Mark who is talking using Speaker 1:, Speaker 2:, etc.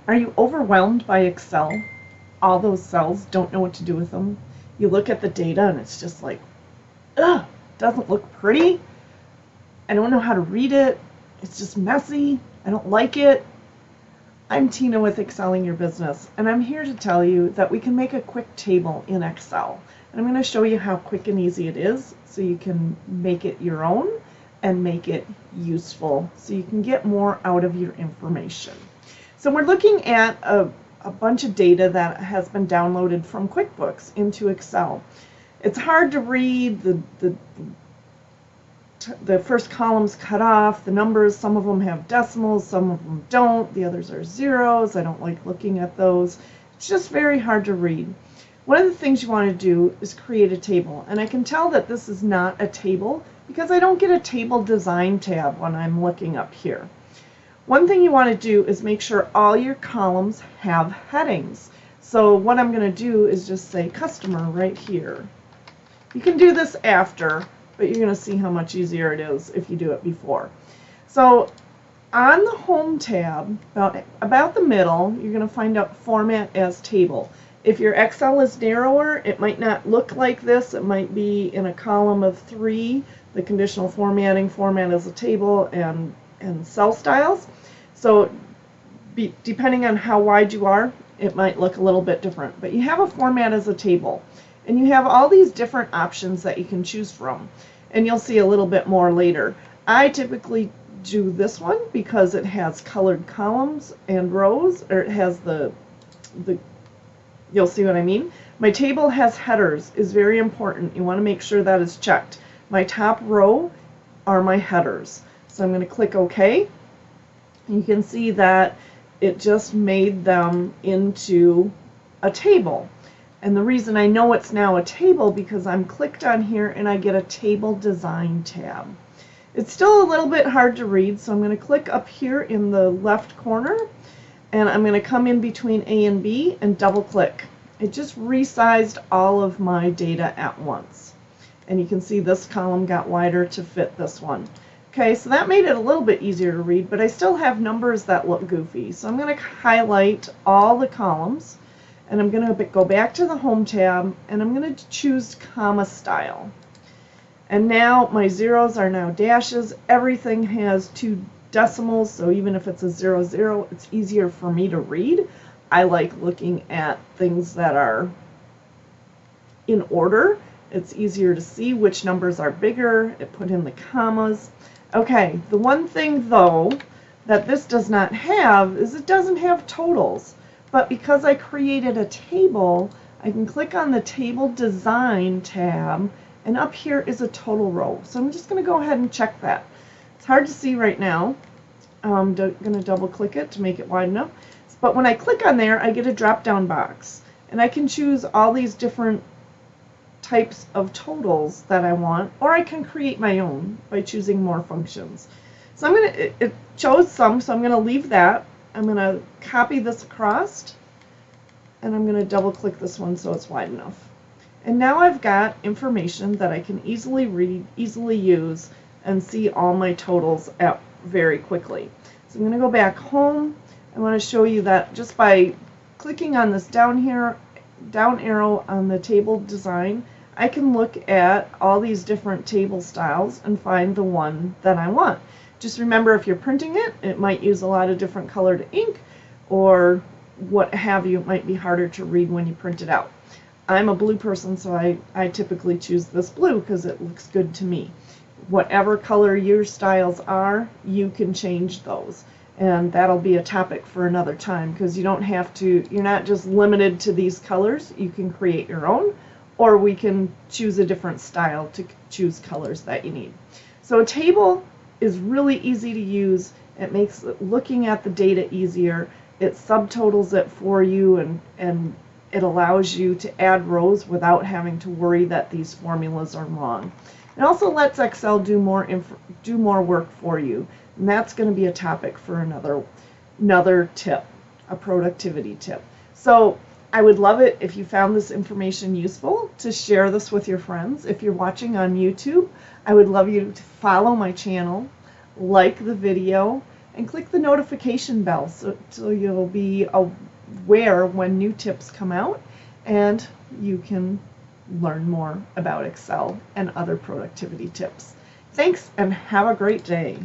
Speaker 1: Are you overwhelmed by Excel? All those cells, don't know what to do with them. You look at the data and it's just like, ugh, doesn't look pretty. I don't know how to read it. It's just messy. I don't like it. I'm Tina with Excelling Your Business, and I'm here to tell you that we can make a quick table in Excel. And I'm going to show you how quick and easy it is so you can make it your own and make it useful so you can get more out of your information. So we're looking at a bunch of data that has been downloaded from QuickBooks into Excel. It's hard to read. The first column's cut off. The numbers, some of them have decimals, some of them don't. The others are zeros. I don't like looking at those. It's just very hard to read. One of the things you want to do is create a table. And I can tell that this is not a table because I don't get a table design tab when I'm looking up here. One thing you want to do is make sure all your columns have headings. So what I'm going to do is just say customer right here. You can do this after, but you're going to see how much easier it is if you do it before. So on the Home tab, about the middle, you're going to find out Format as Table. If your Excel is narrower, it might not look like this. It might be in a column of 3, the conditional formatting, Format as a Table, and cell styles. So depending on how wide you are, it might look a little bit different. But you have a Format as a Table. And you have all these different options that you can choose from. And you'll see a little bit more later. I typically do this one because it has colored columns and rows, or it has you'll see what I mean. My table has headers, is very important. You want to make sure that is checked. My top row are my headers. So I'm going to click OK. You can see that it just made them into a table. And the reason I know it's now a table because I'm clicked on here and I get a table design tab. It's still a little bit hard to read, so I'm going to click up here in the left corner and I'm going to come in between A and B and double click. It just resized all of my data at once. And you can see this column got wider to fit this one. Okay, so that made it a little bit easier to read, but I still have numbers that look goofy. So I'm going to highlight all the columns. And I'm going to go back to the Home tab, and I'm going to choose comma style. And now my zeros are now dashes. Everything has 2 decimals, so even if it's a 0, 0, it's easier for me to read. I like looking at things that are in order. It's easier to see which numbers are bigger. It put in the commas. Okay, the one thing, though, that this does not have is it doesn't have totals. But because I created a table, I can click on the Table Design tab, and up here is a total row. So I'm just going to go ahead and check that. It's hard to see right now. I'm going to double click it to make it wide enough. But when I click on there, I get a drop-down box. And I can choose all these different types of totals that I want, or I can create my own by choosing more functions. So it chose some, so I'm going to leave that. I'm going to copy this across, and I'm going to double click this one so it's wide enough. And now I've got information that I can easily read, easily use, and see all my totals out very quickly. So I'm going to go back home. I want to show you that just by clicking on this down arrow on the table design, I can look at all these different table styles and find the one that I want. Just remember, if you're printing it, it might use a lot of different colored ink or what have you. It might be harder to read when you print it out. I'm a blue person, so I typically choose this blue because it looks good to me. Whatever color your styles are, you can change those. And that'll be a topic for another time because you don't have to, you're not just limited to these colors. You can create your own, or we can choose a different style to choose colors that you need. So a table is really easy to use. It makes looking at the data easier. It subtotals it for you, and it allows you to add rows without having to worry that these formulas are wrong. It also lets Excel do more work for you, and that's going to be a topic for another tip, a productivity tip. So I would love it if you found this information useful to share this with your friends. If you're watching on YouTube, I would love you to follow my channel, like the video, and click the notification bell so you'll be aware when new tips come out, and you can learn more about Excel and other productivity tips. Thanks, and have a great day.